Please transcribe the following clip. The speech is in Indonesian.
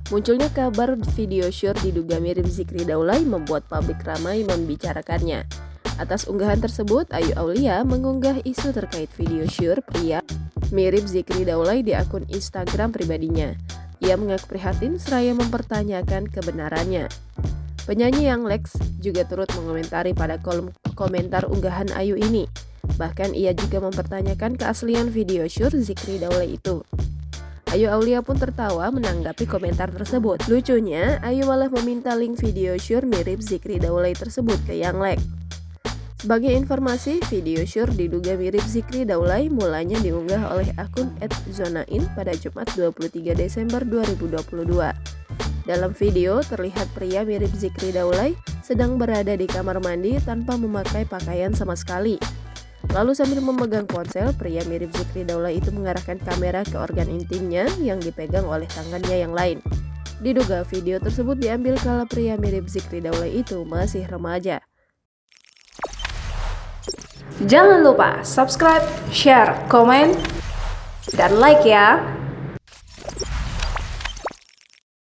Munculnya kabar video syur diduga mirip Zikri Daulay membuat publik ramai membicarakannya. Atas unggahan tersebut, Ayu Aulia mengunggah isu terkait video syur pria mirip Zikri Daulay di akun Instagram pribadinya. Ia mengaku prihatin seraya mempertanyakan kebenarannya. Penyanyi yang Lex juga turut mengomentari pada kolom komentar unggahan Ayu ini. Bahkan ia juga mempertanyakan keaslian video syur Zikri Daulay itu. Ayu Aulia pun tertawa menanggapi komentar tersebut. Lucunya, Ayu malah meminta link video syur mirip Zikri Daulay tersebut ke Yang Lex. Sebagai informasi, video syur diduga mirip Zikri Daulay mulanya diunggah oleh akun @zonain pada Jumat 23 Desember 2022. Dalam video, terlihat pria mirip Zikri Daulay sedang berada di kamar mandi tanpa memakai pakaian sama sekali. Lalu sambil memegang ponsel, pria mirip Zikri Daulay itu mengarahkan kamera ke organ intimnya yang dipegang oleh tangannya yang lain. Diduga video tersebut diambil kala pria mirip Zikri Daulay itu masih remaja. Jangan lupa subscribe, share, komen, dan like ya!